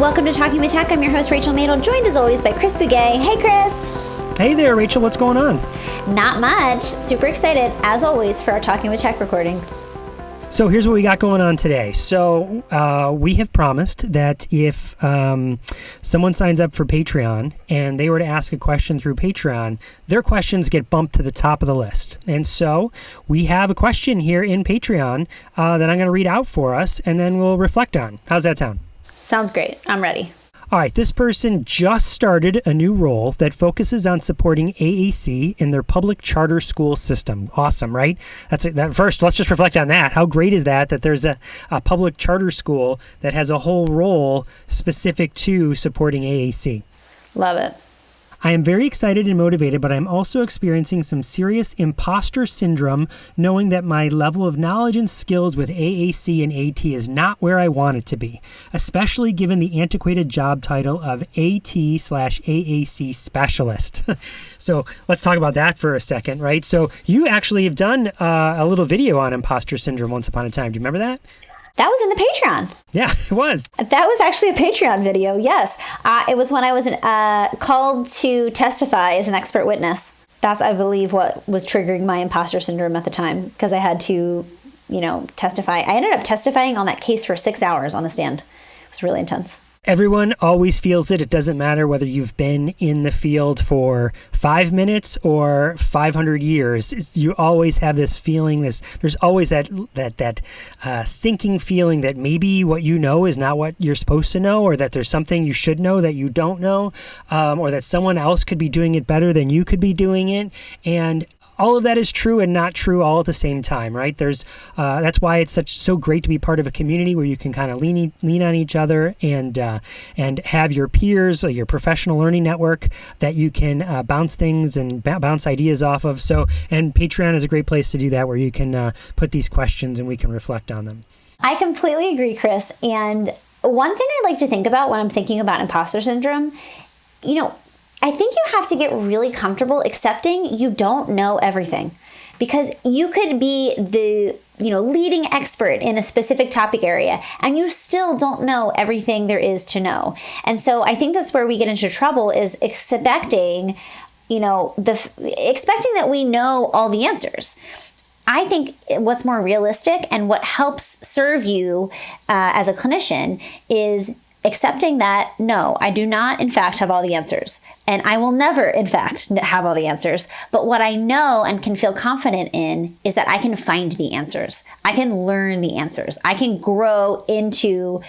Welcome to Talking with Tech. I'm your host, Rachel Madel, joined as always by Chris Bugay. Hey, Chris. Hey there, Rachel. What's going on? Not much. Super excited, as always, for our Talking with Tech recording. So here's what we got going on today. So we have promised that if someone signs up for Patreon and they were to ask a question through Patreon, their questions get bumped to the top of the list. And so we have a question here in Patreon that I'm going to read out for us, and then we'll reflect on. How's that sound? Sounds great. I'm ready. All right, this person just started a new role that focuses on supporting AAC in their public charter school system. Awesome, right? First, let's just reflect on that. How great is that there's a public charter school that has a whole role specific to supporting AAC? Love it. I am very excited and motivated, but I'm also experiencing some serious imposter syndrome, knowing that my level of knowledge and skills with AAC and AT is not where I want it to be, especially given the antiquated job title of AT/AAC specialist. So let's talk about that for a second, right? So you actually have done a little video on imposter syndrome once upon a time. Do you remember that? That was in the Patreon. Yeah, it was. That was actually a Patreon video, yes. It was when I was called to testify as an expert witness. That's, I believe, what was triggering my imposter syndrome at the time, because I had to, testify. I ended up testifying on that case for 6 hours on the stand. It was really intense. Everyone always feels it. It doesn't matter whether you've been in the field for 5 minutes or 500 years. You always have this feeling. There's always that sinking feeling that maybe what you know is not what you're supposed to know, or that there's something you should know that you don't know, or that someone else could be doing it better than you could be doing it. And all of that is true and not true all at the same time, right? That's why it's so great to be part of a community where you can kind of lean on each other and have your peers, or your professional learning network that you can bounce things and bounce ideas off of. And Patreon is a great place to do that, where you can put these questions and we can reflect on them. I completely agree, Chris. And one thing I like to think about when I'm thinking about imposter syndrome, I think you have to get really comfortable accepting you don't know everything, because you could be the leading expert in a specific topic area and you still don't know everything there is to know. And so I think that's where we get into trouble, is expecting that we know all the answers. I think what's more realistic and what helps serve you as a clinician is accepting that, no, I do not, in fact, have all the answers. And I will never, in fact, have all the answers. But what I know and can feel confident in is that I can find the answers. I can learn the answers. I can grow into,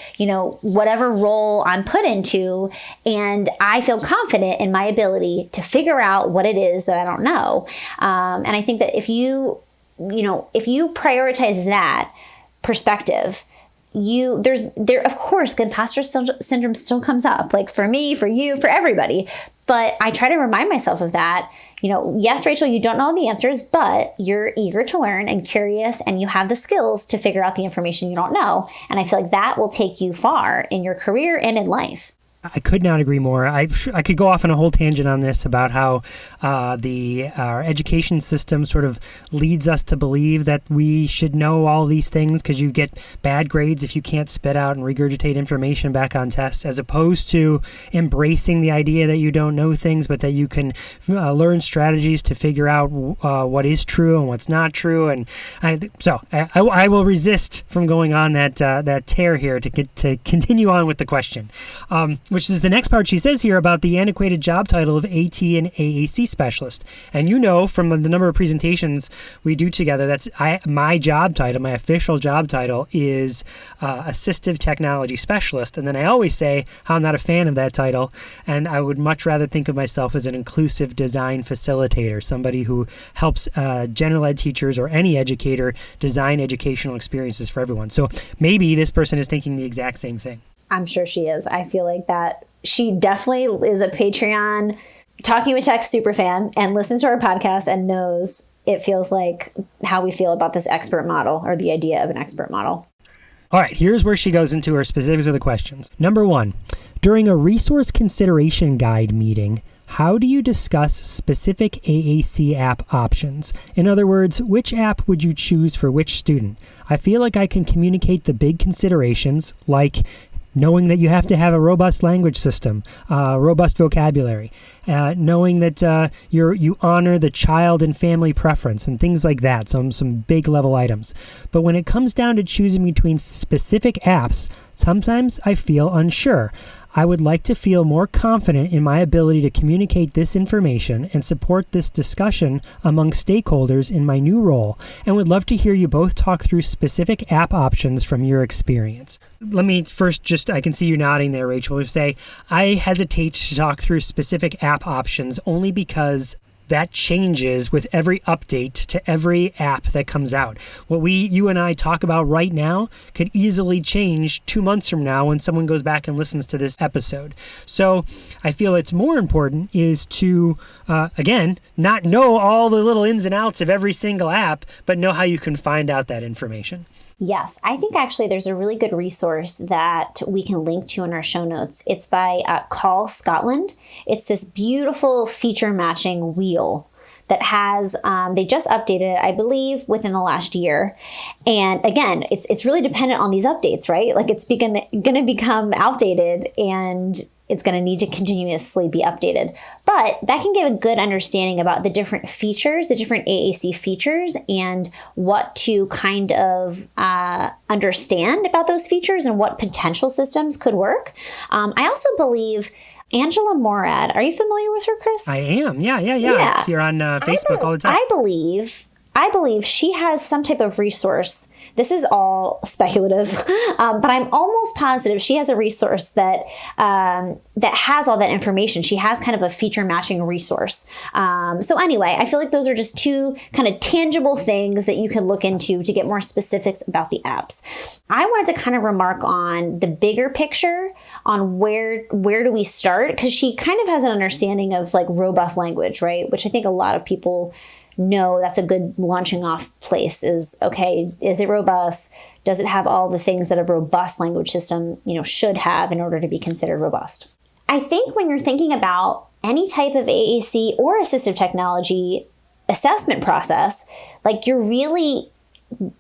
whatever role I'm put into. And I feel confident in my ability to figure out what it is that I don't know. And I think that if you prioritize that perspective, of course, imposter syndrome still comes up, like for me, for you, for everybody. But I try to remind myself of that. Yes, Rachel, you don't know the answers, but you're eager to learn and curious, and you have the skills to figure out the information you don't know. And I feel like that will take you far in your career and in life. I could not agree more. I could go off on a whole tangent on this about how our education system sort of leads us to believe that we should know all these things, because you get bad grades if you can't spit out and regurgitate information back on tests, as opposed to embracing the idea that you don't know things, but that you can learn strategies to figure out what is true and what's not true. And I will resist from going on that tear here to continue on with the question. Which is the next part she says here about the antiquated job title of AT and AAC specialist. And from the number of presentations we do together, my job title, my official job title is assistive technology specialist. And then I always say how I'm not a fan of that title, and I would much rather think of myself as an inclusive design facilitator, somebody who helps general ed teachers or any educator design educational experiences for everyone. So maybe this person is thinking the exact same thing. I'm sure she is. I feel like that she definitely is a Patreon Talking with Tech super fan and listens to our podcast and knows it feels like how we feel about this expert model, or the idea of an expert model. All right, here's where she goes into her specifics of the questions. Number 1, during a resource consideration guide meeting, how do you discuss specific AAC app options? In other words, which app would you choose for which student? I feel like I can communicate the big considerations, like knowing that you have to have a robust language system, robust vocabulary, knowing that you honor the child and family preference and things like that, some big level items. But when it comes down to choosing between specific apps, sometimes I feel unsure. I would like to feel more confident in my ability to communicate this information and support this discussion among stakeholders in my new role, and would love to hear you both talk through specific app options from your experience. Let me first I can see you nodding there, Rachel, say, I hesitate to talk through specific app options only because that changes with every update to every app that comes out. What you and I talk about right now could easily change 2 months from now when someone goes back and listens to this episode. So I feel it's more important is to, again, not know all the little ins and outs of every single app, but know how you can find out that information. Yes, I think actually there's a really good resource that we can link to in our show notes. It's by Call Scotland. It's this beautiful feature matching wheel that has, they just updated it, I believe, within the last year. And again, it's really dependent on these updates, right? Like it's going to become outdated and it's going to need to continuously be updated. But that can give a good understanding about the different features, the different AAC features, and what to kind of understand about those features and what potential systems could work. I also believe Angela Morad, are you familiar with her, Chris? I am. Yeah. I see her on Facebook all the time. I believe she has some type of resource. This is all speculative, but I'm almost positive she has a resource that has all that information. She has kind of a feature matching resource. So anyway, I feel like those are just two kind of tangible things that you can look into to get more specifics about the apps. I wanted to kind of remark on the bigger picture on where do we start, because she kind of has an understanding of like robust language, right? Which I think a lot of people know that's a good launching off place is, okay, is it robust? Does it have all the things that a robust language system, should have in order to be considered robust? I think when you're thinking about any type of AAC or assistive technology assessment process, like you're really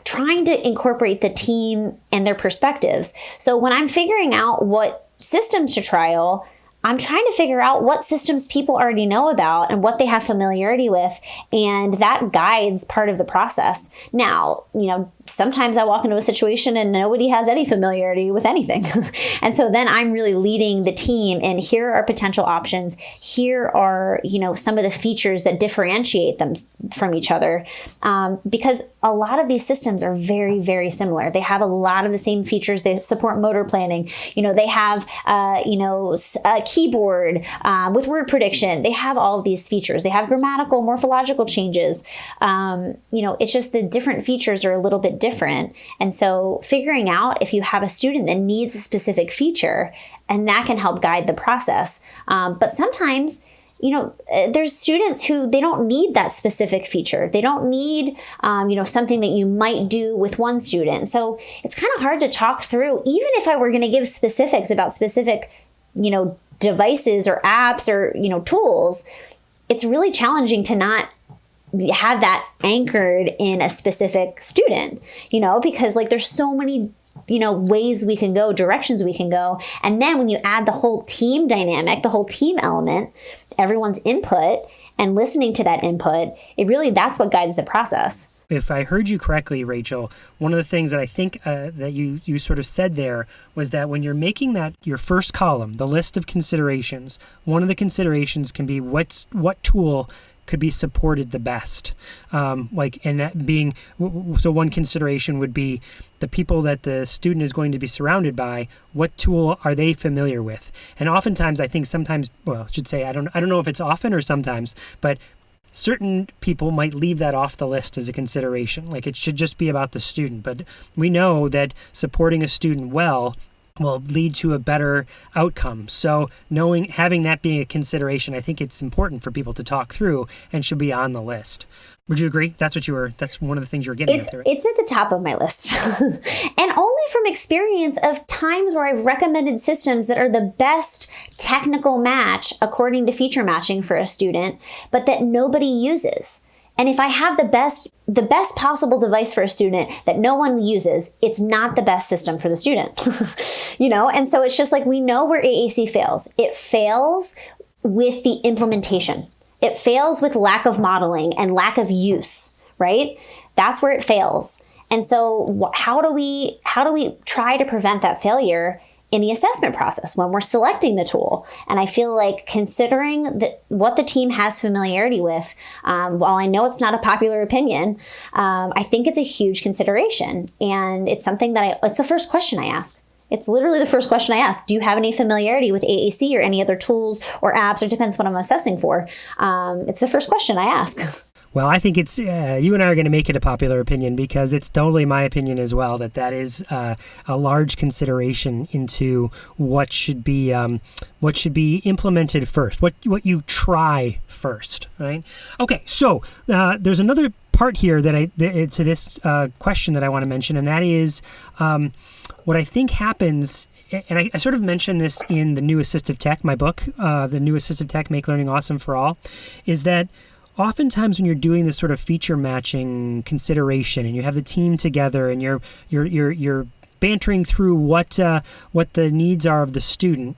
trying to incorporate the team and their perspectives. So when I'm figuring out what systems to trial, I'm trying to figure out what systems people already know about and what they have familiarity with, and that guides part of the process. Now, sometimes I walk into a situation and nobody has any familiarity with anything. And so then I'm really leading the team, and here are potential options. Here are, some of the features that differentiate them from each other. Because a lot of these systems are very, very similar. They have a lot of the same features. They support motor planning. They have, a keyboard with word prediction. They have all of these features. They have grammatical, morphological changes. It's just the different features are a little bit different. And so figuring out if you have a student that needs a specific feature, and that can help guide the process. But sometimes, there's students who they don't need that specific feature. They don't need, something that you might do with one student. So it's kind of hard to talk through, even if I were going to give specifics about specific, devices or apps or, tools. It's really challenging to not have that anchored in a specific student, because like there's so many, ways we can go, directions we can go. And then when you add the whole team dynamic, the whole team element, everyone's input and listening to that input, that's what guides the process. If I heard you correctly, Rachel, one of the things that I think that you sort of said there was that when you're making that your first column, the list of considerations, one of the considerations can be what tool could be supported the best. So one consideration would be the people that the student is going to be surrounded by. What tool are they familiar with? And oftentimes, I think sometimes, I should say, I don't know if it's often or sometimes, but certain people might leave that off the list as a consideration. Like it should just be about the student. But we know that supporting a student well will lead to a better outcome. So having that being a consideration, I think it's important for people to talk through and should be on the list. Would you agree? That's one of the things you were getting at there. Right? It's at the top of my list. And only from experience of times where I've recommended systems that are the best technical match according to feature matching for a student, but that nobody uses. And if I have the best possible device for a student that no one uses, it's not the best system for the student. And so it's just like, we know where AAC fails. It fails with the implementation. It fails with lack of modeling and lack of use, right? That's where it fails. And so how do we try to prevent that failure in the assessment process when we're selecting the tool? And I feel like considering what the team has familiarity with, while I know it's not a popular opinion, I think it's a huge consideration. And it's something it's the first question I ask. It's literally the first question I ask. Do you have any familiarity with AAC or any other tools or apps? It depends what I'm assessing for. It's the first question I ask. Well, I think it's you and I are going to make it a popular opinion, because it's totally my opinion as well that is a large consideration into what should be implemented first, what you try first, right? Okay, so there's another part here to this question that I want to mention, and that is what I think happens. And I sort of mentioned this in The New Assistive Tech, my book, The New Assistive Tech, Make Learning Awesome for All, is that oftentimes when you're doing this sort of feature matching consideration and you have the team together and you're bantering through what the needs are of the student,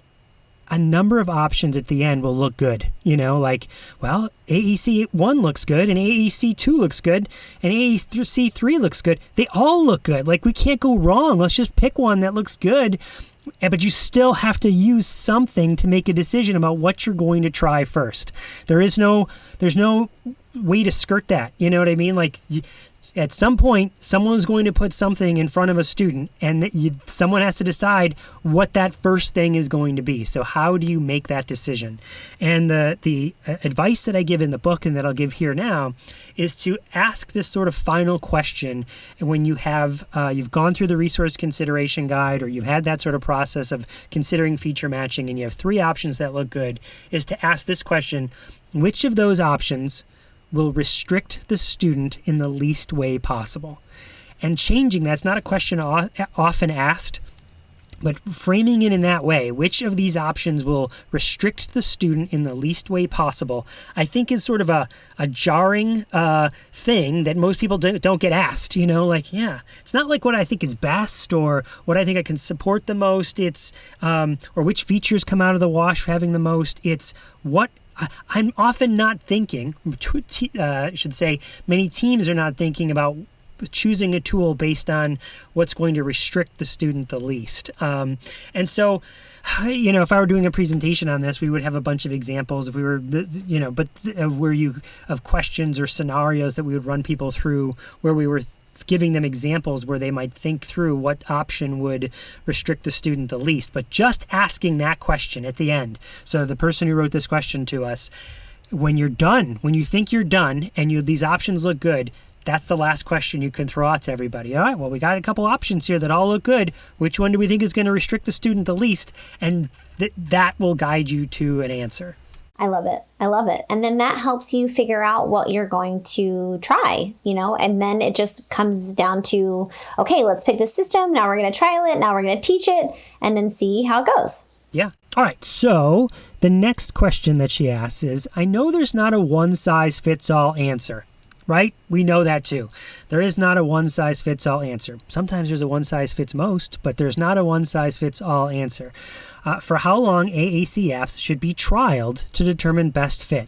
a number of options at the end will look good. Like, well, AEC 1 looks good and AEC 2 looks good and AEC 3 looks good. They all look good. Like, we can't go wrong. Let's just pick one that looks good. But you still have to use something to make a decision about what you're going to try first. There's no way to skirt that. You know what I mean? Like, at some point, someone's going to put something in front of a student, and someone has to decide what that first thing is going to be. So how do you make that decision? And the advice that I give in the book and that I'll give here now is to ask this sort of final question when you have you've gone through the resource consideration guide, or you've had that sort of process of considering feature matching, and you have 3 options that look good, is to ask this question: which of those options will restrict the student in the least way possible? And changing that's not a question often asked, but framing it in that way, which of these options will restrict the student in the least way possible, I think is sort of a jarring thing that most people don't get asked. It's not like what I think is best or what I think I can support the most. It's or which features come out of the wash having the most. It's what I'm often not thinking, I should say, many teams are not thinking about choosing a tool based on what's going to restrict the student the least. And so, if I were doing a presentation on this, we would have a bunch of examples if we were, of questions or scenarios that we would run people through where we were giving them examples where they might think through what option would restrict the student the least. But just asking that question at the end. So the person who wrote this question to us, when you're done, when you think you're done and these options look good, that's the last question you can throw out to everybody. All right, well, we got a couple options here that all look good. Which one do we think is going to restrict the student the least? And that will guide you to an answer. I love it. I love it. And then that helps you figure out what you're going to try, and then it just comes down to, okay, let's pick this system. Now we're going to trial it. Now we're going to teach it and then see how it goes. Yeah. All right. So the next question that she asks is, I know there's not a one-size-fits-all answer, right? We know that too. There is not a one-size-fits-all answer. Sometimes there's a one-size-fits-most, but there's not a one-size-fits-all answer. For how long AAC apps should be trialed to determine best fit.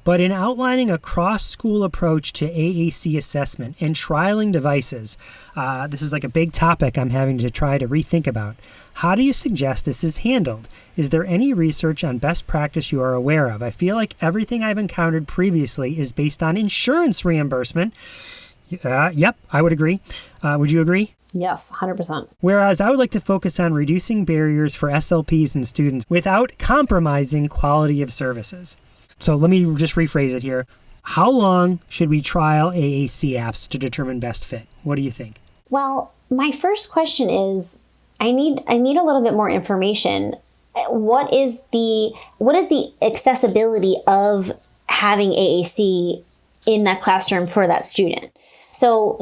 But in outlining a cross-school approach to AAC assessment and trialing devices, this is like a big topic I'm having to try to rethink about. How do you suggest this is handled? Is there any research on best practice you are aware of? I feel like everything I've encountered previously is based on insurance reimbursement. Yep, I would agree. Would you agree? Yes, 100%. Whereas I would like to focus on reducing barriers for SLPs and students without compromising quality of services. So let me just rephrase it here. How long should we trial AAC apps to determine best fit? What do you think? Well, my first question is, I need a little bit more information. What is the accessibility of having AAC in that classroom for that student. So,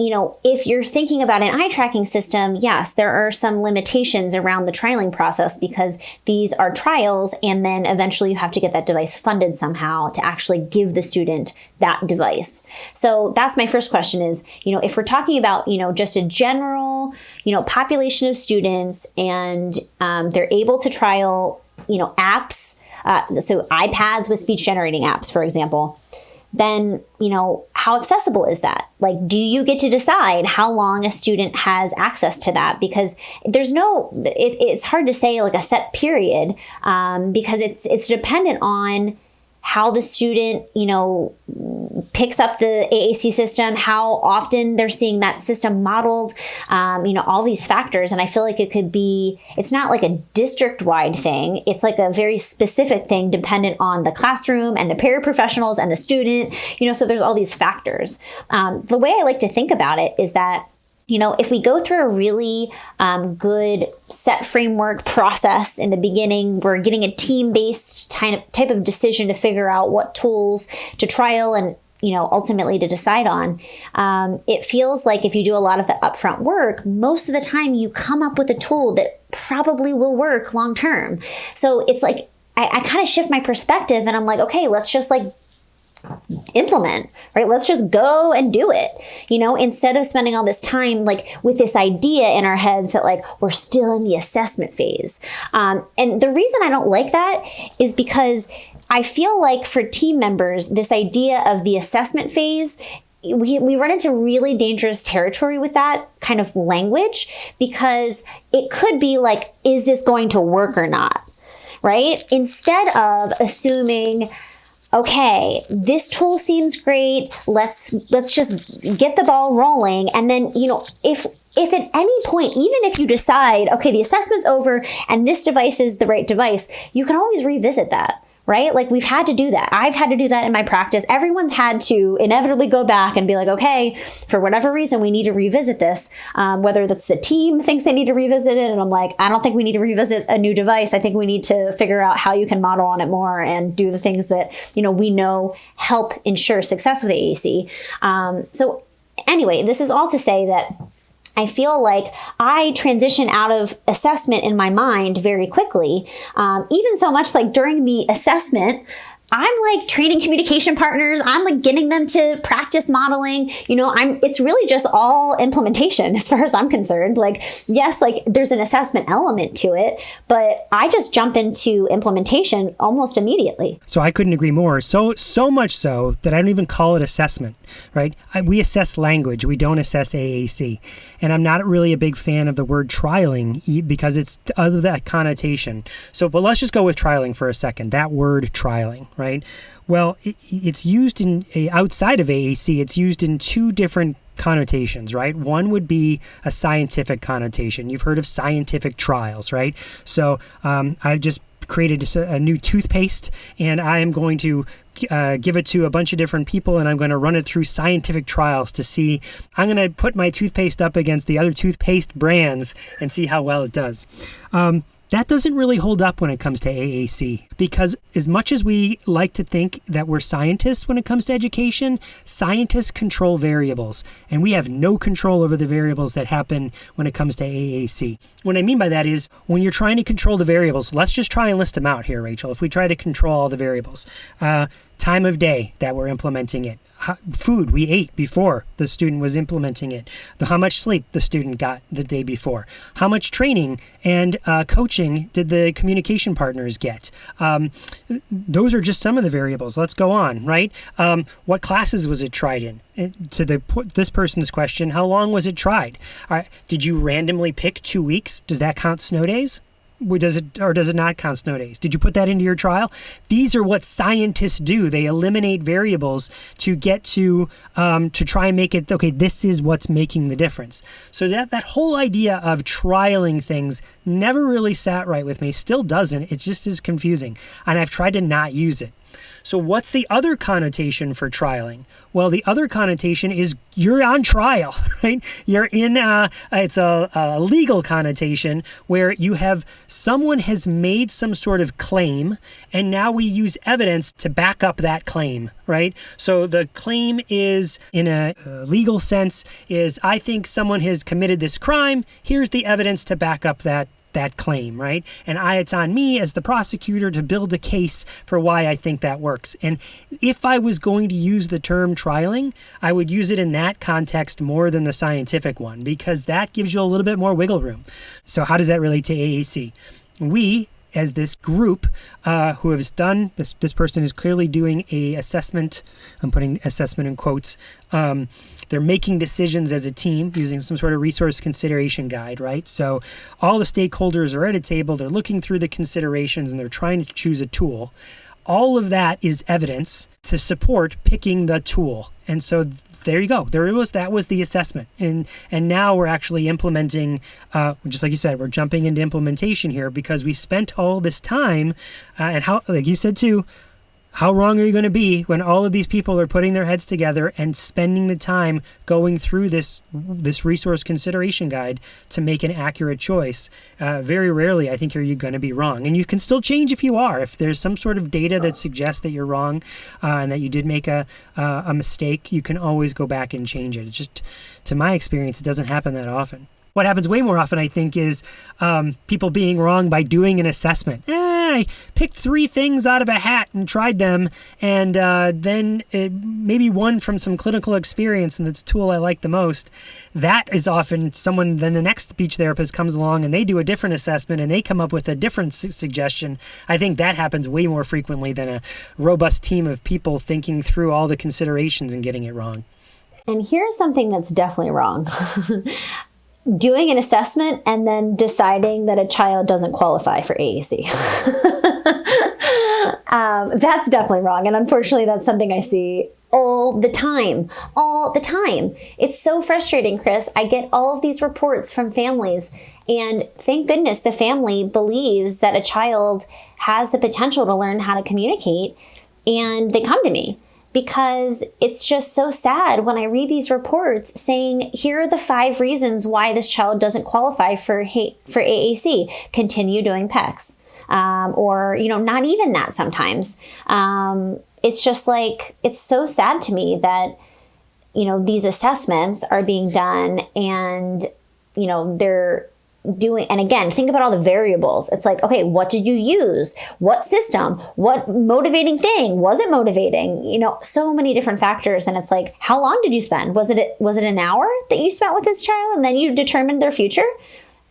if you're thinking about an eye tracking system, yes, there are some limitations around the trialing process because these are trials, and then eventually you have to get that device funded somehow to actually give the student that device. So that's my first question is, if we're talking about, just a general, population of students and they're able to trial, apps, so iPads with speech generating apps, for example, then, how accessible is that? Like, do you get to decide how long a student has access to that? Because there's it's hard to say like a set period because it's dependent on how the student, picks up the AAC system, how often they're seeing that system modeled, all these factors. And I feel like it's not like a district-wide thing. It's like a very specific thing dependent on the classroom and the paraprofessionals and the student, so there's all these factors. The way I like to think about it is that if we go through a really good SETT framework process in the beginning, we're getting a team-based type of decision to figure out what tools to trial and ultimately to decide on. It feels like if you do a lot of the upfront work, most of the time you come up with a tool that probably will work long term. So it's like I kind of shift my perspective and I'm like, okay, let's just like implement, right? Let's just go and do it, instead of spending all this time like with this idea in our heads that like we're still in the assessment phase. And the reason I don't like that is because I feel like for team members, this idea of the assessment phase, we run into really dangerous territory with that kind of language because it could be like, is this going to work or not? Right? Instead of assuming, okay, this tool seems great. Let's just get the ball rolling. And then, if at any point, even if you decide, okay, the assessment's over and this device is the right device, you can always revisit that. Right? Like we've had to do that. I've had to do that in my practice. Everyone's had to inevitably go back and be like, okay, for whatever reason, we need to revisit this. Whether that's the team thinks they need to revisit it. And I'm like, I don't think we need to revisit a new device. I think we need to figure out how you can model on it more and do the things that, we know help ensure success with AAC. So anyway, this is all to say that I feel like I transition out of assessment in my mind very quickly. Even so much like during the assessment, I'm like training communication partners. I'm like getting them to practice modeling. It's really just all implementation as far as I'm concerned. Like, yes, like there's an assessment element to it, but I just jump into implementation almost immediately. So I couldn't agree more. So much so that I don't even call it assessment, right? We assess language. We don't assess AAC. And I'm not really a big fan of the word trialing because it's other that connotation. But let's just go with trialing for a second. That word trialing. Right? Well, it's used outside of AAC, it's used in two different connotations, right? One would be a scientific connotation. You've heard of scientific trials, right? So I've just created a new toothpaste and I am going to give it to a bunch of different people and I'm going to run it through scientific trials to see, I'm going to put my toothpaste up against the other toothpaste brands and see how well it does. That doesn't really hold up when it comes to AAC because as much as we like to think that we're scientists when it comes to education, scientists control variables and we have no control over the variables that happen when it comes to AAC. What I mean by that is when you're trying to control the variables, let's just try and list them out here, Rachel. If we try to control all the variables, time of day that we're implementing it, food we ate before the student was implementing it, how much sleep the student got the day before, how much training and coaching did the communication partners get. Those are just some of the variables. Let's go on, right? What classes was it tried in? To this person's question, how long was it tried? Did you randomly pick 2 weeks? Does that count snow days? Does it not count snow days? Did you put that into your trial? These are what scientists do. They eliminate variables to get to try and make it, okay, this is what's making the difference. So that whole idea of trialing things never really sat right with me, still doesn't. It's just as confusing. And I've tried to not use it. So what's the other connotation for trialing? Well, the other connotation is you're on trial, right? You're in, it's a legal connotation where you have someone has made some sort of claim, and now we use evidence to back up that claim, right? So the claim is, in a legal sense, is I think someone has committed this crime. Here's the evidence to back up that claim, right? And it's on me as the prosecutor to build a case for why I think that works. And if I was going to use the term trialing, I would use it in that context more than the scientific one, because that gives you a little bit more wiggle room. So how does that relate to AAC? We, as this group who has done, this person is clearly doing a assessment, I'm putting assessment in quotes, they're making decisions as a team using some sort of resource consideration guide, right? So all the stakeholders are at a table, they're looking through the considerations, and they're trying to choose a tool. All of that is evidence to support picking the tool. And so there you go. That was the assessment. And now we're actually implementing, just like you said, we're jumping into implementation here because we spent all this time, and how, like you said too, how wrong are you going to be when all of these people are putting their heads together and spending the time going through this resource consideration guide to make an accurate choice? Very rarely, I think, are you going to be wrong. And you can still change if you are. If there's some sort of data that suggests that you're wrong and that you did make a mistake, you can always go back and change it. It's just, to my experience, it doesn't happen that often. What happens way more often, I think, is people being wrong by doing an assessment. I picked 3 things out of a hat and tried them, and then maybe one from some clinical experience, and it's a tool I like the most. That is often then the next speech therapist comes along and they do a different assessment and they come up with a different suggestion. I think that happens way more frequently than a robust team of people thinking through all the considerations and getting it wrong. And here's something that's definitely wrong. Doing an assessment and then deciding that a child doesn't qualify for AAC. That's definitely wrong. And unfortunately, that's something I see all the time. It's so frustrating, Chris. I get all of these reports from families, and thank goodness the family believes that a child has the potential to learn how to communicate, and they come to me. Because it's just so sad when I read these reports saying, here are the 5 reasons why this child doesn't qualify for AAC. Continue doing PECs. Or, not even that sometimes. It's just like, it's so sad to me that, these assessments are being done and, they're doing, and again, think about all the variables. It's like, okay, what did you use? What system? What motivating thing? Was it motivating? So many different factors. And it's like, how long did you spend? Was it an hour that you spent with this child and then you determined their future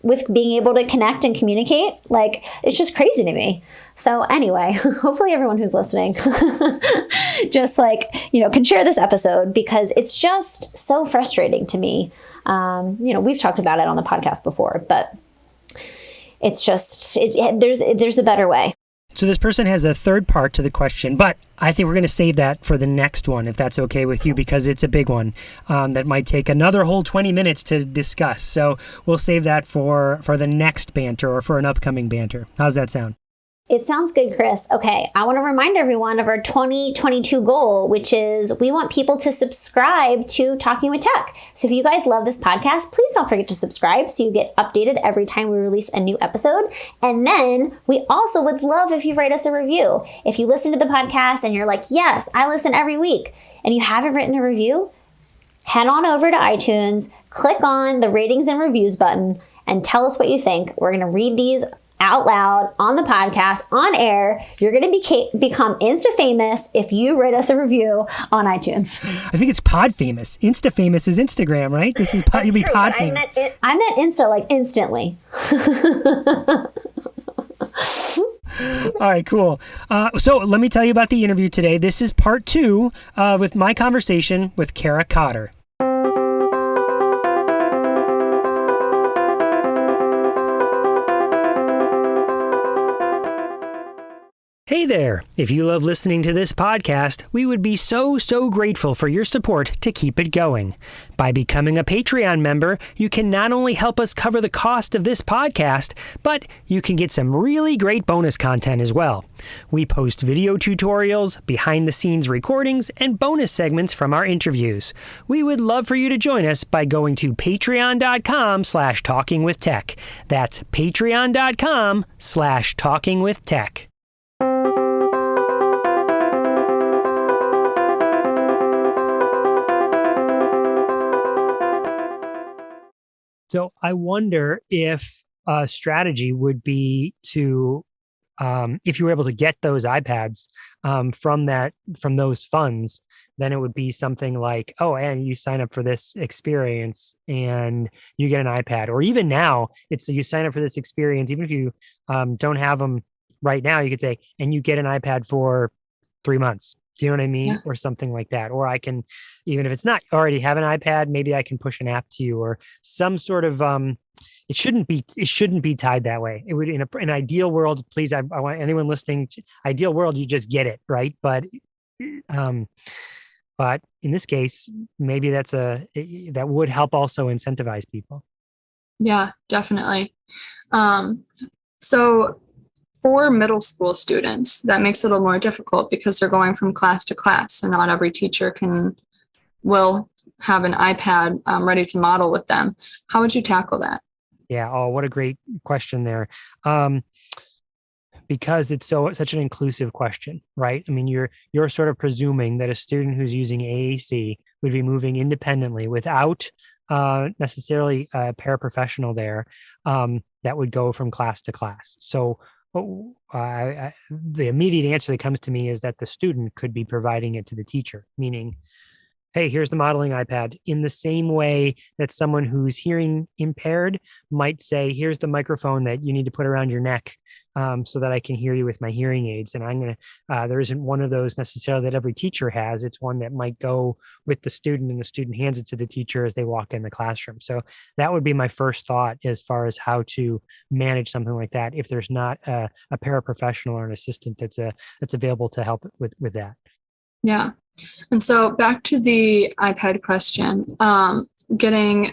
with being able to connect and communicate? Like, it's just crazy to me. So anyway, hopefully everyone who's listening just can share this episode, because it's just so frustrating to me. We've talked about it on the podcast before, but it's just, there's a better way. So this person has a third part to the question, but I think we're going to save that for the next one, if that's okay with you, because it's a big one that might take another whole 20 minutes to discuss. So we'll save that for the next banter or for an upcoming banter. How's that sound? It sounds good, Chris. Okay, I want to remind everyone of our 2022 goal, which is we want people to subscribe to Talking with Tech. So if you guys love this podcast, please don't forget to subscribe so you get updated every time we release a new episode. And then we also would love if you write us a review. If you listen to the podcast and you're like, yes, I listen every week, and you haven't written a review, head on over to iTunes, click on the ratings and reviews button, and tell us what you think. We're going to read these out loud on the podcast, on air. You're going to become Insta famous if you write us a review on iTunes. I think it's pod famous. Insta famous is Instagram, right? This is you'll be pod famous. I meant Insta, like instantly. All right, cool. So let me tell you about the interview today. This is part 2 with my conversation with Kara Cotter. Hey there! If you love listening to this podcast, we would be so grateful for your support to keep it going. By becoming a Patreon member, you can not only help us cover the cost of this podcast, but you can get some really great bonus content as well. We post video tutorials, behind-the-scenes recordings, and bonus segments from our interviews. We would love for you to join us by going to patreon.com/talkingwithtech. That's patreon.com/talkingwithtech. So I wonder if a strategy would be to, if you were able to get those iPads from those funds, then it would be something like, oh, and you sign up for this experience and you get an iPad. Or even now, it's you sign up for this experience, even if you don't have them right now, you could say, and you get an iPad for 3 months. Do you know what I mean? Yeah. Or something like that. Or I can, even if it's not already have an iPad, maybe I can push an app to you or some sort of, it shouldn't be tied that way. It would, in an ideal world, please, I want anyone listening, ideal world, you just get it, right? But in this case, maybe that would help also incentivize people. Yeah, definitely. So for middle school students, that makes it a little more difficult because they're going from class to class. So not every teacher will have an iPad ready to model with them. How would you tackle that? Yeah. Oh, what a great question there. Because it's such an inclusive question, right? I mean, you're sort of presuming that a student who's using AAC would be moving independently without necessarily a paraprofessional there that would go from class to class. So the immediate answer that comes to me is that the student could be providing it to the teacher, meaning, hey, here's the modeling iPad, in the same way that someone who's hearing impaired might say, here's the microphone that you need to put around your neck so that I can hear you with my hearing aids. And I'm going to, there isn't one of those necessarily that every teacher has. It's one that might go with the student and the student hands it to the teacher as they walk in the classroom. So that would be my first thought as far as how to manage something like that if there's not a paraprofessional or an assistant that's available to help with that. Yeah. And so back to the iPad question, getting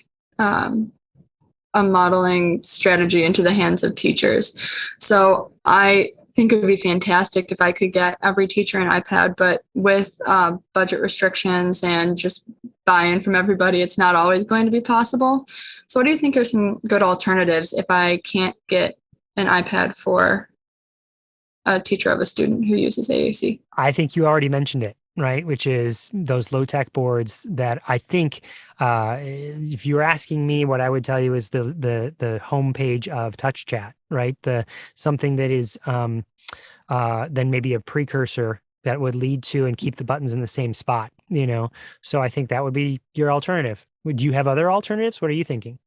a modeling strategy into the hands of teachers. So I think it would be fantastic if I could get every teacher an iPad, but with budget restrictions and just buy-in from everybody, it's not always going to be possible. So what do you think are some good alternatives if I can't get an iPad for a teacher of a student who uses AAC? I think you already mentioned it, right? Which is those low-tech boards that I think, if you were asking me, what I would tell you is the homepage of Touch Chat, right? Something that is then maybe a precursor that would lead to and keep the buttons in the same spot, you know? So I think that would be your alternative. Would you have other alternatives? What are you thinking?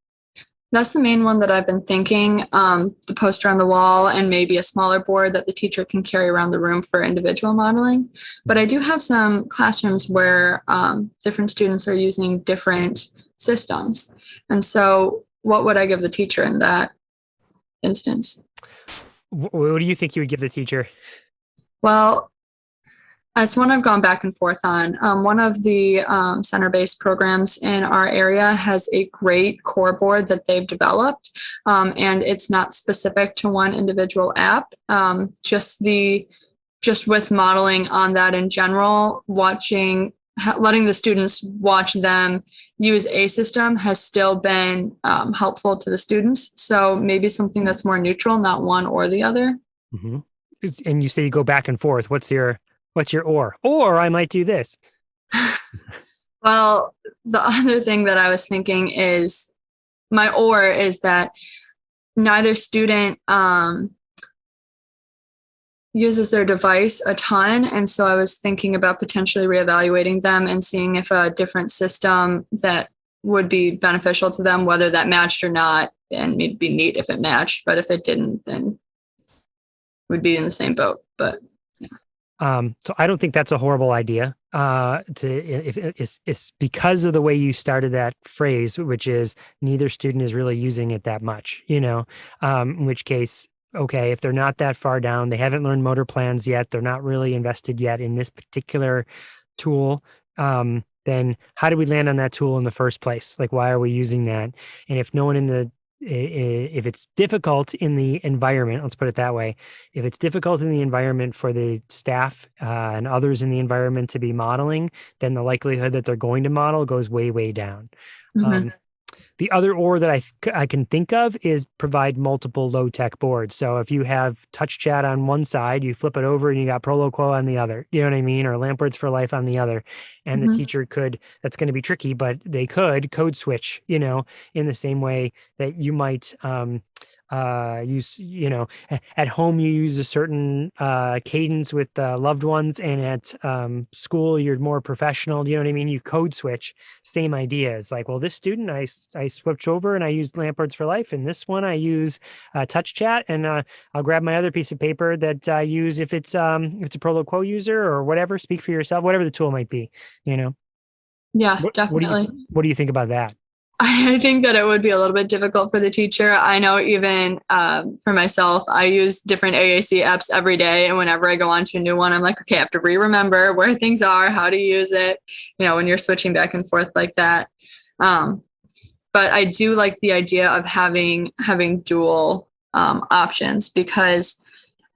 That's the main one that I've been thinking, the poster on the wall and maybe a smaller board that the teacher can carry around the room for individual modeling. But I do have some classrooms where different students are using different systems. And so what would I give the teacher in that instance? What do you think you would give the teacher? Well, it's one I've gone back and forth on. One of the center-based programs in our area has a great core board that they've developed, and it's not specific to one individual app. Just with modeling on that in general, letting the students watch them use a system has still been helpful to the students. So maybe something that's more neutral, not one or the other. Mm-hmm. And you say you go back and forth. What's your or I might do this? Well, the other thing that I was thinking is that neither student uses their device a ton. And so I was thinking about potentially reevaluating them and seeing if a different system that would be beneficial to them, whether that matched or not, and it'd be neat if it matched, but if it didn't, then we'd be in the same boat. But so I don't think that's a horrible idea. It's because of the way you started that phrase, which is neither student is really using it that much, you know, in which case okay, if they're not that far down, they haven't learned motor plans yet, they're not really invested yet in this particular tool, then how do we land on that tool in the first place? Like, why are we using that? And if no one in the if it's difficult in the environment, let's put it that way, if it's difficult in the environment for the staff and others in the environment to be modeling, then the likelihood that they're going to model goes way, way down. Mm-hmm. The other or that I can think of is provide multiple low tech boards. So if you have touch chat on one side, you flip it over and you got Proloquo on the other, you know what I mean? Or Lamp Words for Life on the other. And the Mm-hmm. teacher could, that's going to be tricky, but they could code switch, you know, in the same way that you might use, you know, at home you use a certain cadence with loved ones, and at school you're more professional, you know what I mean? You code switch. Same idea. It's like, well, this student I switched over and I used Lamp Words for Life, and this one I use touch chat, and I'll grab my other piece of paper that I use if it's a Proloquo user or whatever. Speak for yourself, whatever the tool might be, you know. Yeah, what, what do you definitely. what do you think about that? I think that it would be a little bit difficult for the teacher. I know even for myself, I use different AAC apps every day. And whenever I go on to a new one, I'm like, okay, I have to remember where things are, how to use it, you know, when you're switching back and forth like that. But I do like the idea of having dual options, because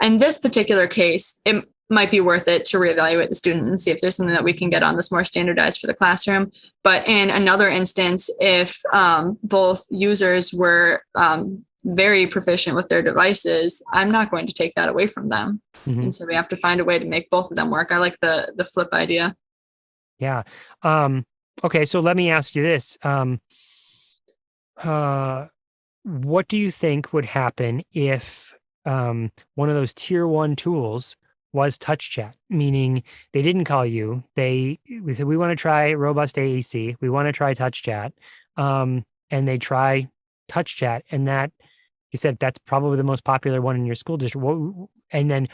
in this particular case, it might be worth it to reevaluate the student and see if there's something that we can get on that's more standardized for the classroom. But in another instance, if both users were very proficient with their devices, I'm not going to take that away from them. Mm-hmm. And so we have to find a way to make both of them work. I like the flip idea. Yeah. Okay, so let me ask you this. What do you think would happen if one of those tier one tools was touch chat, meaning they didn't call you, we said we want to try robust AAC, we want to try touch chat, and they try touch chat, and that you said that's probably the most popular one in your school district. And then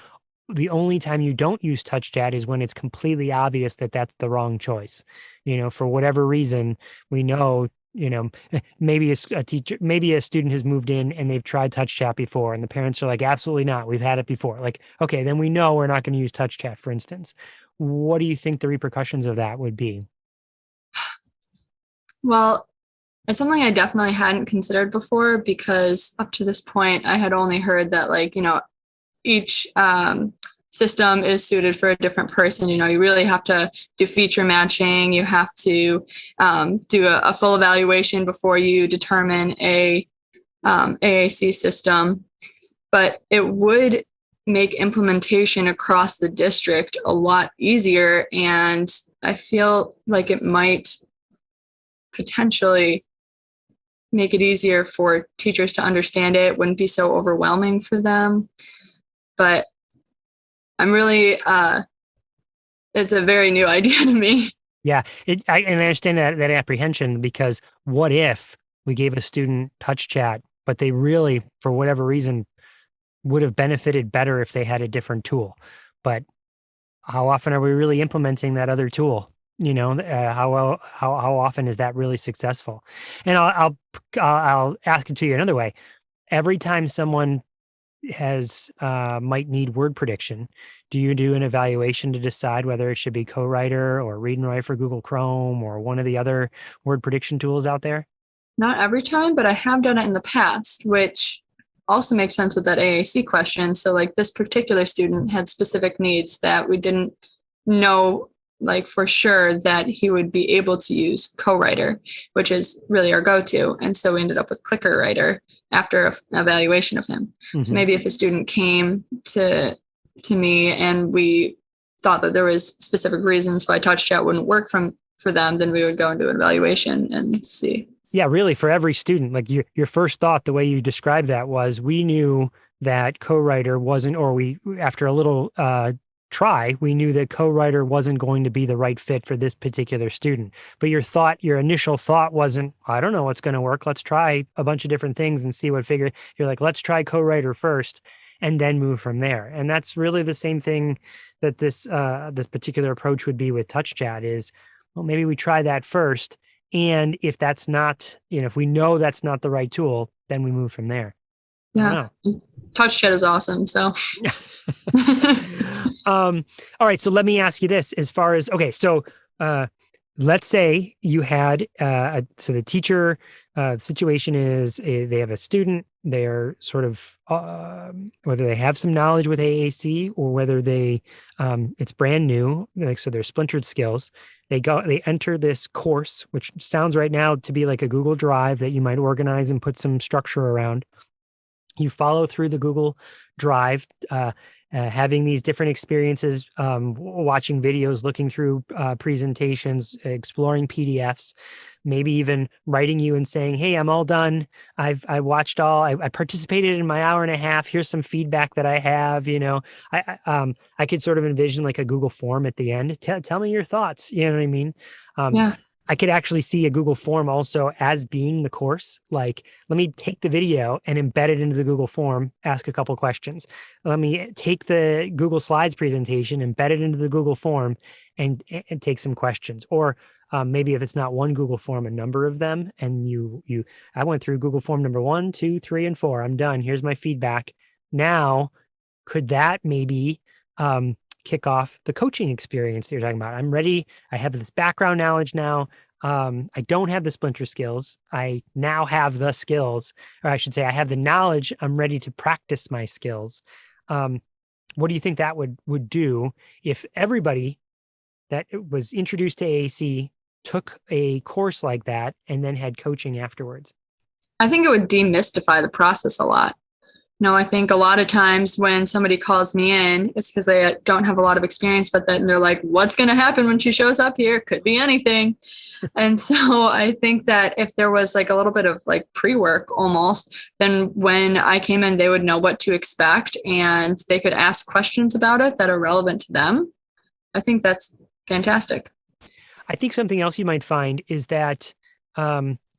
the only time you don't use touch chat is when it's completely obvious that that's the wrong choice. You know, for whatever reason, we know, you know, maybe a teacher, maybe a student has moved in and they've tried touch chat before, and the parents are like, absolutely not, we've had it before. Like, okay, then we know we're not going to use touch chat, for instance. What do you think the repercussions of that would be? Well, it's something I definitely hadn't considered before, because up to this point, I had only heard that, like, you know, each system is suited for a different person. You know, you really have to do feature matching. You have to do a full evaluation before you determine a AAC system. But it would make implementation across the district a lot easier. And I feel like it might potentially make it easier for teachers to understand it. It wouldn't be so overwhelming for them. But I'm really, it's a very new idea to me. Yeah, and I understand that apprehension, because what if we gave a student touch chat, but they really, for whatever reason, would have benefited better if they had a different tool? But how often are we really implementing that other tool? You know, how often is that really successful? And I'll ask it to you another way. Every time someone has might need word prediction, do you do an evaluation to decide whether it should be Co-Writer or Read and Write for Google Chrome or one of the other word prediction tools out there? Not every time, but I have done it in the past, which also makes sense with that AAC question. So, like, this particular student had specific needs that we didn't know, like, for sure that he would be able to use Co-Writer, which is really our go-to. And so we ended up with Clicker Writer after an evaluation of him. Mm-hmm. So maybe if a student came to me and we thought that there was specific reasons why touch chat wouldn't work for them, then we would go and do an evaluation and see. Yeah, really, for every student, like your first thought, the way you described that was, we knew that Co-Writer wasn't, or we, after a little try, we knew that Co-Writer wasn't going to be the right fit for this particular student. But your initial thought wasn't, I don't know what's going to work, let's try a bunch of different things and see what figure. You're like, let's try Co-Writer first and then move from there. And that's really the same thing that this particular approach would be with touch chat is, well, maybe we try that first. And if that's not, you know, if we know that's not the right tool, then we move from there. Yeah. Wow. Touch chat is awesome. So, All right. So let me ask you this as far as, okay, so let's say you had, so the teacher, the situation is they have a student, they're sort of, whether they have some knowledge with AAC or whether they, it's brand new, like, so they're splintered skills. They enter this course, which sounds right now to be like a Google Drive that you might organize and put some structure around. You follow through the Google Drive, having these different experiences, watching videos, looking through presentations, exploring PDFs, maybe even writing you and saying, "Hey, I'm all done. I watched all. I participated in my hour and a half. Here's some feedback that I have." I could sort of envision like a Google form at the end. Tell me your thoughts. You know what I mean? Um, yeah. I could actually see a Google form also as being the course. Like, let me take the video and embed it into the Google form, ask a couple questions. Let me take the Google Slides presentation, embed it into the Google form, and take some questions. Or maybe if it's not one Google form, a number of them, and I went through Google form number 1, 2, 3, and 4. I'm done. Here's my feedback. Now, could that maybe kick off the coaching experience that you're talking about? I'm ready. I have this background knowledge now. I don't have the splinter skills. I now have the skills, or I should say, I have the knowledge. I'm ready to practice my skills. What do you think that would do if everybody that was introduced to AAC took a course like that and then had coaching afterwards? I think it would demystify the process a lot. No, I think a lot of times when somebody calls me in, it's because they don't have a lot of experience, but then they're like, what's going to happen when she shows up here? Could be anything. And so I think that if there was like a little bit of like pre-work almost, then when I came in, they would know what to expect and they could ask questions about it that are relevant to them. I think that's fantastic. I think something else you might find is that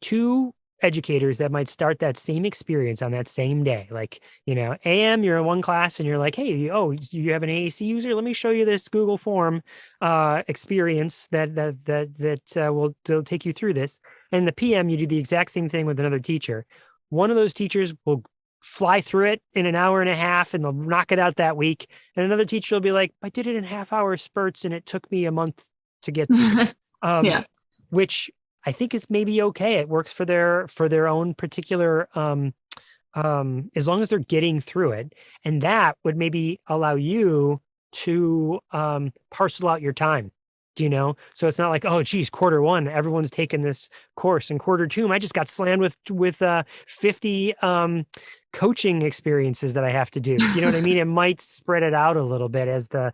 two educators that might start that same experience on that same day, like, AM, you're in one class and you're like, "Hey, you have an AAC user? Let me show you this Google form experience that will take you through this." And the PM, you do the exact same thing with another teacher. One of those teachers will fly through it in an hour and a half and they'll knock it out that week. And another teacher will be like, "I did it in half-hour spurts and it took me a month to get through." Yeah. Which I think is maybe okay. It works for their own particular, as long as they're getting through it. And that would maybe allow you to parcel out your time. So it's not like, oh geez, quarter one, everyone's taken this course, and quarter two, I just got slammed with 50 coaching experiences that I have to do. You know what I mean? It might spread it out a little bit as the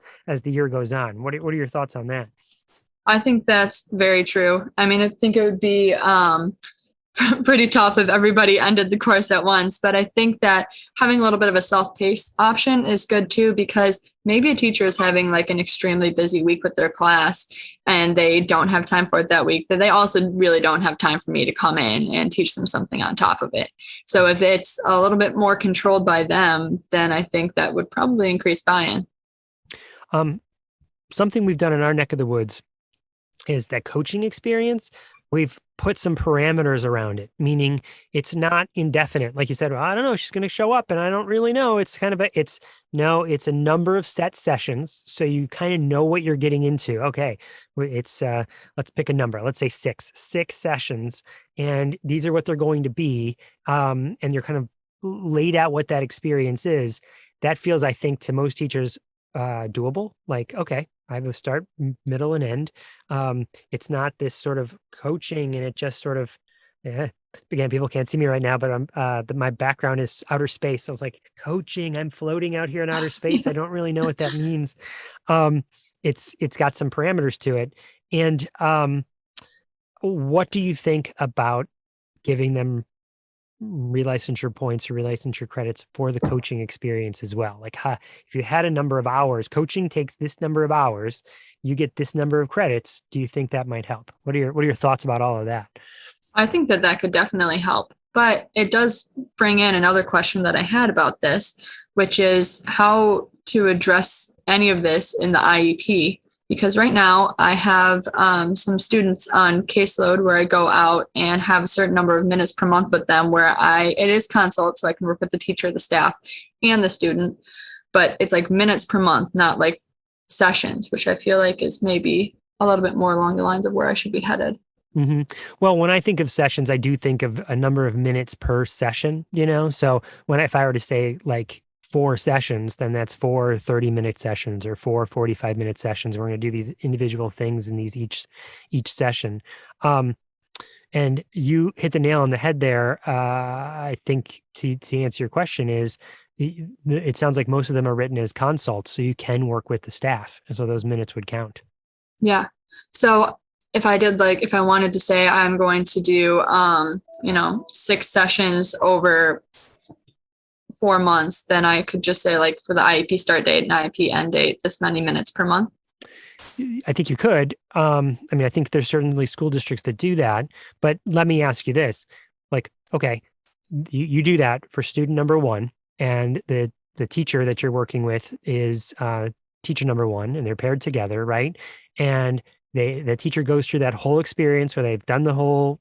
year goes on. What are your thoughts on that? I think that's very true. I mean, I think it would be pretty tough if everybody ended the course at once. But I think that having a little bit of a self-paced option is good too, because maybe a teacher is having like an extremely busy week with their class and they don't have time for it that week. That they also really don't have time for me to come in and teach them something on top of it. So if it's a little bit more controlled by them, then I think that would probably increase buy-in. Something we've done in our neck of the woods is that coaching experience, we've put some parameters around it, meaning it's not indefinite. Like you said, well, I don't know, she's going to show up and I don't really know. It's kind of it's a number of set sessions. So you kind of know what you're getting into. Okay. It's, let's pick a number. Let's say six sessions. And these are what they're going to be. And you're kind of laid out what that experience is. That feels, I think, to most teachers, doable. Like, okay, I have a start, middle, and end. It's not this sort of coaching, and it just sort of, again, people can't see me right now, but my background is outer space. So I was like, coaching, I'm floating out here in outer space. I don't really know what that means. It's got some parameters to it. And what do you think about giving them relicensure points or relicensure credits for the coaching experience as well? Like, if you had a number of hours, coaching takes this number of hours, you get this number of credits. Do you think that might help? What are your thoughts about all of that? I think that could definitely help, but it does bring in another question that I had about this, which is how to address any of this in the IEP. because right now I have some students on caseload where I go out and have a certain number of minutes per month with them where it is consult, so I can work with the teacher, the staff, and the student, but it's like minutes per month, not like sessions, which I feel like is maybe a little bit more along the lines of where I should be headed. Mm-hmm. Well, when I think of sessions, I do think of a number of minutes per session, So if I were to say like 4 sessions, then that's 4 30-minute sessions or 4 45-minute sessions. We're going to do these individual things in these each session. And you hit the nail on the head there. I think to answer your question is, it sounds like most of them are written as consults, so you can work with the staff, and so those minutes would count. Yeah. So if I wanted to say I'm going to do, 6 sessions over 4 months, then I could just say like for the IEP start date and IEP end date, this many minutes per month. I think you could. I think there's certainly school districts that do that, but let me ask you this. Like, okay, you do that for student number 1, and the teacher that you're working with is teacher number 1, and they're paired together, right? And the teacher goes through that whole experience where they've done the whole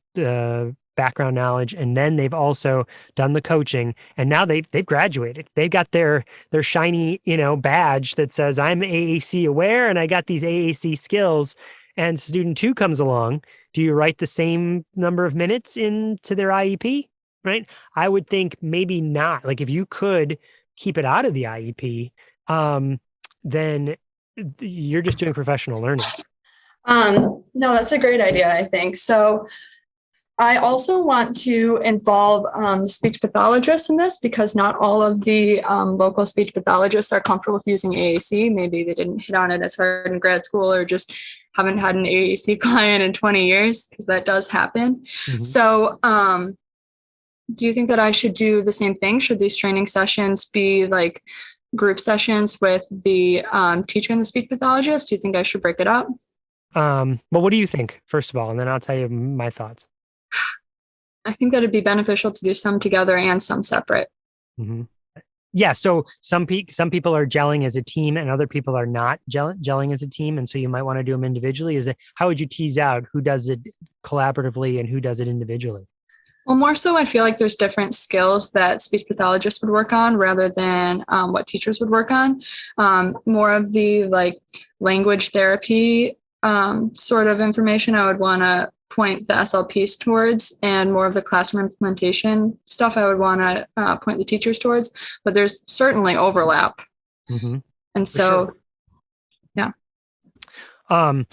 background knowledge, and then they've also done the coaching, and now they've graduated. They've got their shiny badge that says I'm AAC aware and I got these AAC skills. And student 2 comes along. Do you write the same number of minutes into their IEP? Right? I would think maybe not. Like if you could keep it out of the IEP, then you're just doing professional learning. No, that's a great idea, I think. So I also want to involve the speech pathologists in this, because not all of the local speech pathologists are comfortable with using AAC. Maybe they didn't hit on it as hard in grad school, or just haven't had an AAC client in 20 years, because that does happen. Mm-hmm. So do you think that I should do the same thing? Should these training sessions be like group sessions with the teacher and the speech pathologist? Do you think I should break it up? Well, what do you think, first of all, and then I'll tell you my thoughts. I think that it'd be beneficial to do some together and some separate. Mm-hmm. Yeah. So some people are gelling as a team, and other people are not gelling as a team. And so you might want to do them individually. How would you tease out who does it collaboratively and who does it individually? Well, more so, I feel like there's different skills that speech pathologists would work on rather than what teachers would work on. More of the like language therapy sort of information I would want to point the SLPs towards, and more of the classroom implementation stuff I would want to point the teachers towards. But there's certainly overlap. Mm-hmm. And so, sure. Yeah.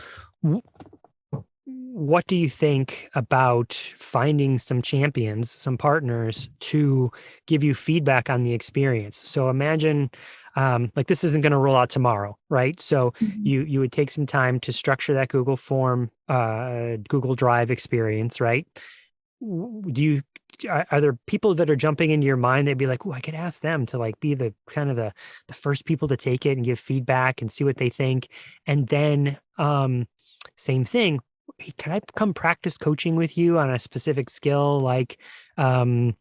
What do you think about finding some champions, some partners to give you feedback on the experience? So imagine like this isn't going to roll out tomorrow, right? So mm-hmm. you would take some time to structure that Google form, Google Drive experience, right? Are there people that are jumping into your mind that'd be like, oh, I could ask them to like be the kind of the first people to take it and give feedback and see what they think. And then same thing. Hey, can I come practice coaching with you on a specific skill like partner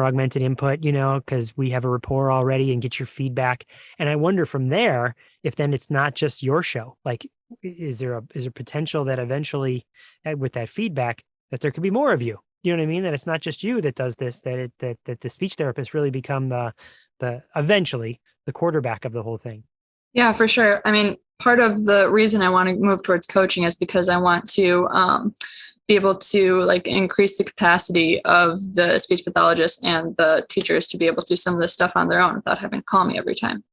augmented input, because we have a rapport already, and get your feedback. And I wonder from there if then it's not just your show. Like, is there potential that eventually with that feedback that there could be more of you? You know what I mean? That it's not just you that does this, that the speech therapist really become the eventually the quarterback of the whole thing. Yeah, for sure. I mean, part of the reason I want to move towards coaching is because I want to be able to like increase the capacity of the speech pathologist and the teachers to be able to do some of this stuff on their own without having to call me every time.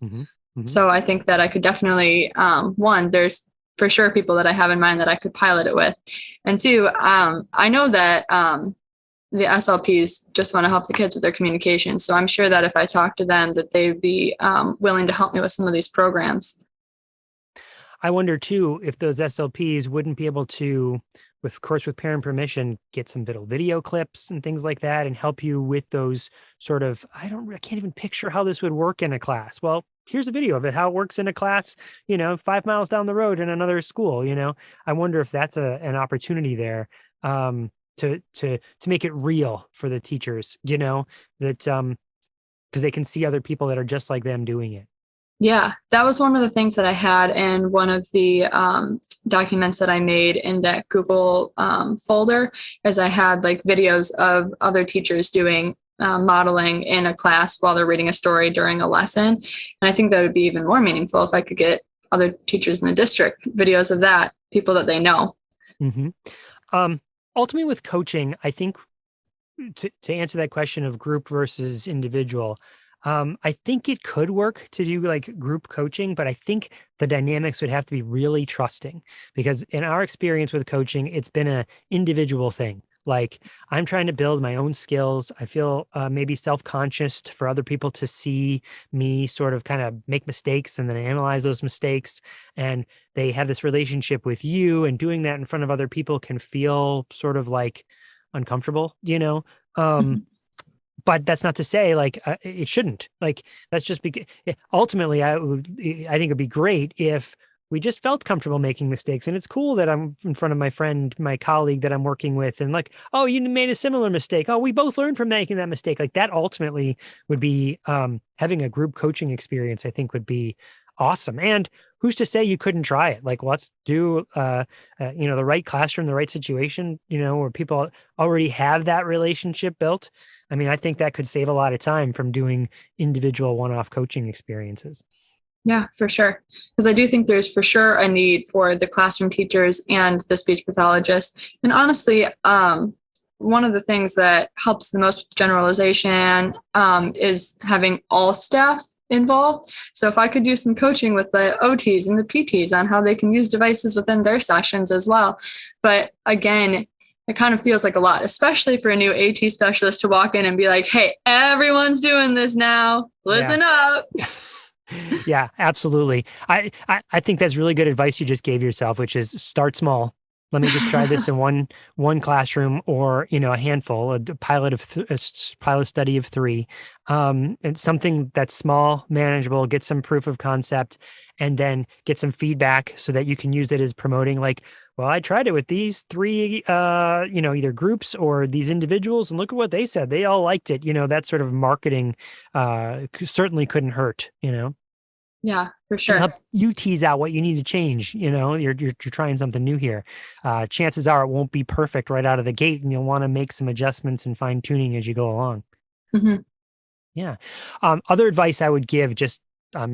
Mm-hmm. Mm-hmm. So I think that I could definitely, there's for sure people that I have in mind that I could pilot it with. And 2, I know that the SLPs just want to help the kids with their communication. So I'm sure that if I talk to them, that they'd be willing to help me with some of these programs. I wonder too, if those SLPs wouldn't be able to, with parent permission, get some little video clips and things like that and help you with those sort of, I can't even picture how this would work in a class. Well, here's a video of it, how it works in a class, 5 miles down the road in another school, I wonder if that's an opportunity there to make it real for the teachers, that because they can see other people that are just like them doing it. Yeah, that was one of the things that I had in one of the documents that I made in that Google folder, as I had like videos of other teachers doing modeling in a class while they're reading a story during a lesson. And I think that would be even more meaningful if I could get other teachers in the district videos of that, people that they know. Mm-hmm. Ultimately, with coaching, I think to answer that question of group versus individual, I think it could work to do like group coaching, but I think the dynamics would have to be really trusting, because in our experience with coaching, it's been an individual thing. Like, I'm trying to build my own skills. I feel maybe self-conscious for other people to see me sort of kind of make mistakes and then analyze those mistakes. And they have this relationship with you, and doing that in front of other people can feel sort of like uncomfortable, you know? Um, but that's not to say like it shouldn't. Like, that's just because ultimately I think it'd be great if we just felt comfortable making mistakes. And it's cool that I'm in front of my friend, my colleague that I'm working with, and like, oh, you made a similar mistake. Oh, we both learned from making that mistake. Like, that ultimately would be having a group coaching experience, I think, would be awesome. And who's to say you couldn't try it? Like, let's do the right classroom, the right situation, where people already have that relationship built. I mean, I think that could save a lot of time from doing individual one-off coaching experiences. Yeah, for sure. Because I do think there's for sure a need for the classroom teachers and the speech pathologists. And honestly, one of the things that helps the most with generalization is having all staff involved. So if I could do some coaching with the OTs and the PTs on how they can use devices within their sessions as well. But again, it kind of feels like a lot, especially for a new AT specialist to walk in and be like, hey, everyone's doing this now. Listen up. Yeah, absolutely. I think that's really good advice you just gave yourself, which is start small. Let me just try this in one classroom, or a handful, a pilot study of 3, and something that's small, manageable. Get some proof of concept, and then get some feedback so that you can use it as promoting. Like, well, I tried it with these 3, either groups or these individuals, and look at what they said. They all liked it. That sort of marketing certainly couldn't hurt. Yeah, for And sure. help you tease out what you need to change. You're trying something new here. Chances are it won't be perfect right out of the gate, and you'll want to make some adjustments and fine tuning as you go along. Mm-hmm. Yeah. Other advice I would give, just I've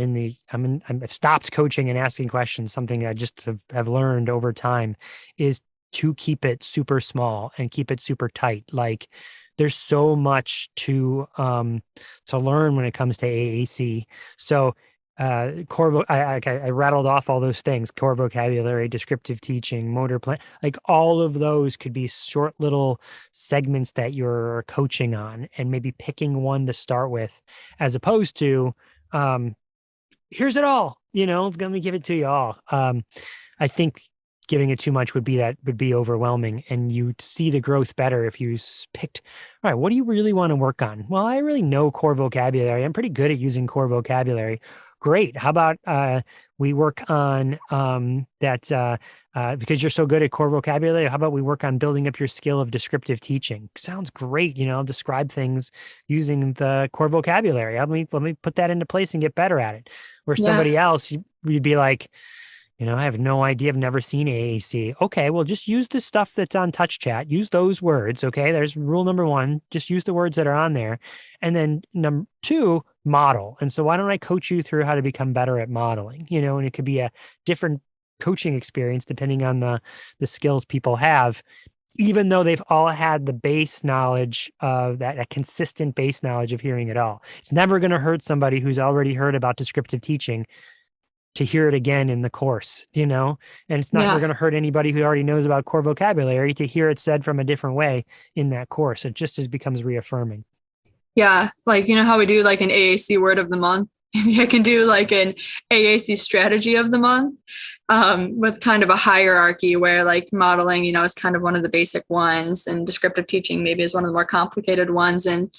stopped coaching and asking questions. Something I just have learned over time is to keep it super small and keep it super tight. Like, there's so much to learn when it comes to AAC. So I rattled off all those things: core vocabulary, descriptive teaching, motor plan. Like, all of those could be short little segments that you're coaching on, and maybe picking one to start with, as opposed to here's it all, let me give it to you all. I think giving it too much would be overwhelming, and you see the growth better if you picked, all right, what do you really want to work on? Well, I really know core vocabulary. I'm pretty good at using core vocabulary. Great. How about we work on that because you're so good at core vocabulary, how about we work on building up your skill of descriptive teaching? Sounds great. I'll describe things using the core vocabulary. Let me put that into place and get better at it. Where somebody else, you'd be like, I have no idea. I've never seen AAC. Okay, well, just use the stuff that's on Touch Chat. Use those words. Okay, there's rule number 1. Just use the words that are on there. And then number 2, model. And so why don't I coach you through how to become better at modeling? And it could be a different coaching experience depending on the skills people have, even though they've all had the base knowledge of that consistent base knowledge of hearing it all. It's never going to hurt somebody who's already heard about descriptive teaching to hear it again in the course, and it's not going to hurt anybody who already knows about core vocabulary to hear it said from a different way in that course. It just becomes reaffirming. Yeah, like, how we do like an AAC word of the month. I can do like an AAC strategy of the month with kind of a hierarchy where like modeling, is kind of one of the basic ones, and descriptive teaching maybe is one of the more complicated ones. And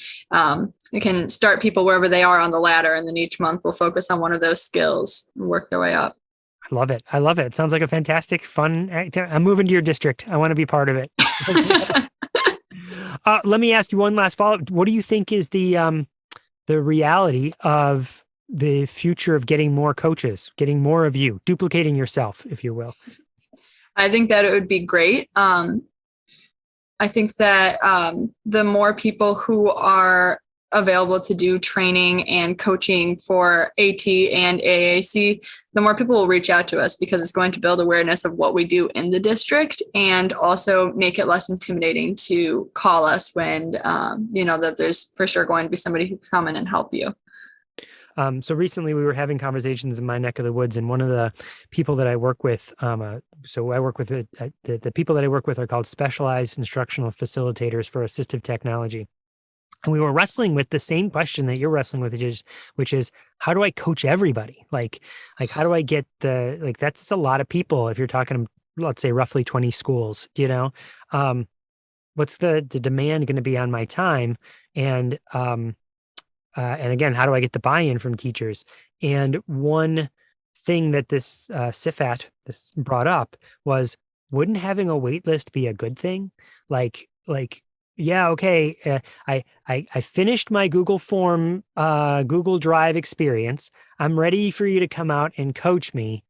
it can start people wherever they are on the ladder. And then each month we'll focus on one of those skills and work their way up. I love it. I love it. It sounds like a fantastic, fun activity. I'm moving to your district. I want to be part of it. Let me ask you one last follow-up. What do you think is the reality of the future of getting more coaches, getting more of you, duplicating yourself, if you will? I think that it would be great. I think that the more people who are available to do training and coaching for AT and AAC, the more people will reach out to us, because it's going to build awareness of what we do in the district, and also make it less intimidating to call us when you know that there's for sure going to be somebody who can come in and help you. So recently we were having conversations in my neck of the woods, and one of the people that I work with, so I work with the people that I work with are called specialized instructional facilitators for assistive technology. And we were wrestling with the same question that you're wrestling with, which is how do I coach everybody? Like how do I get that's a lot of people. If you're talking, let's say roughly 20 schools, what's the demand going to be on my time? And again, how do I get the buy-in from teachers? And one thing that this SIFAT this brought up was, wouldn't having a wait list be a good thing? Yeah, okay. I finished my Google Form, Google Drive experience. I'm ready for you to come out and coach me.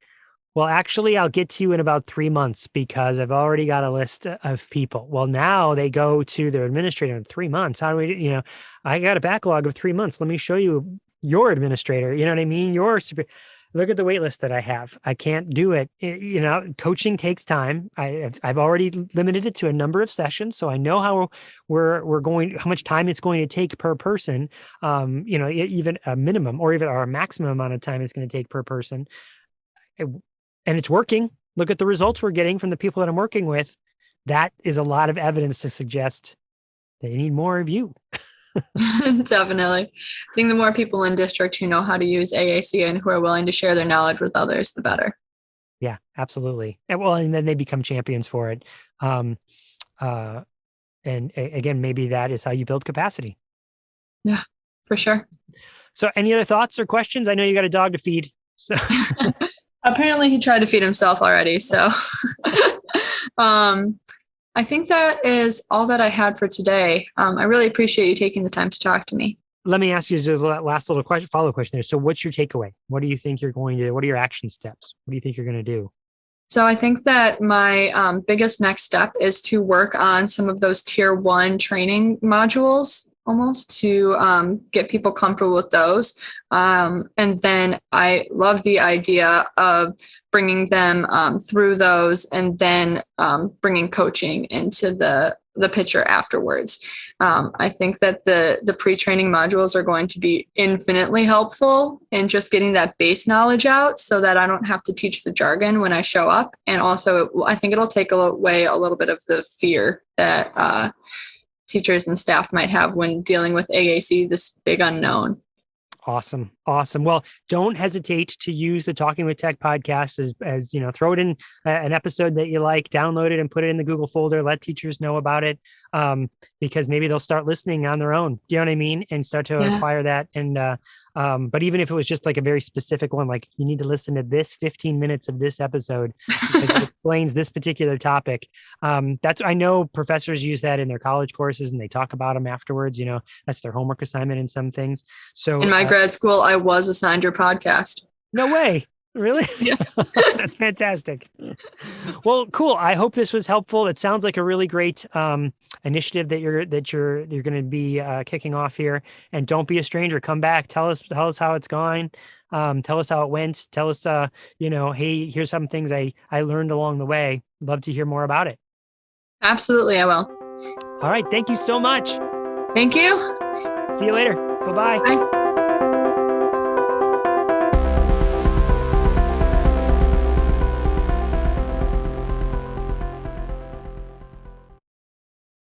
Well, actually, I'll get to you in about 3 months because I've already got a list of people. Well, now they go to their administrator in 3 months. How do we, I got a backlog of 3 months. Let me show you your administrator. You know what I mean? Look at the wait list that I have. I can't do it. Coaching takes time. I've already limited it to a number of sessions, so I know how how much time it's going to take per person. Even a minimum or even a maximum amount of time it's going to take per person. And it's working. Look at the results we're getting from the people that I'm working with. That is a lot of evidence to suggest they need more of you. Definitely. I think the more people in district who know how to use AAC and who are willing to share their knowledge with others, the better. Yeah, absolutely. And then they become champions for it. And again, maybe that is how you build capacity. Yeah, for sure. So any other thoughts or questions? I know you got a dog to feed. So apparently he tried to feed himself already. So I think that is all that I had for today. I really appreciate you taking the time to talk to me. Let me ask you the last little follow-up question there. So what's your takeaway? What do you think you're going to do? What are your action steps? What do you think you're going to do? So I think that my biggest next step is to work on some of those tier 1 training modules, almost to get people comfortable with those. And then I love the idea of bringing them through those, and then bringing coaching into the picture afterwards. I think that the pre-training modules are going to be infinitely helpful in just getting that base knowledge out, so that I don't have to teach the jargon when I show up. And also, I think it'll take away a little bit of the fear that teachers and staff might have when dealing with AAC, this big unknown. Awesome. Well, don't hesitate to use the Talking with Tech podcast as throw it in an episode that you like, download it and put it in the Google folder, let teachers know about it. Because maybe they'll start listening on their own. Do you know what I mean? And start to acquire that. And, but even if it was just like a very specific one, like you need to listen to this 15 minutes of this episode because it explains this particular topic. I know professors use that in their college courses and they talk about them afterwards. That's their homework assignment in some things. So in my grad school, I was assigned your podcast. No way. Really? Yeah. That's fantastic. Well, cool. I hope this was helpful. It sounds like a really great initiative that you're going to be kicking off here. And don't be a stranger. Come back. Tell us how it's going. Tell us how it went. Tell us, hey, here's some things I learned along the way. Love to hear more about it. Absolutely, I will. All right. Thank you so much. Thank you. See you later. Bye-bye. Bye.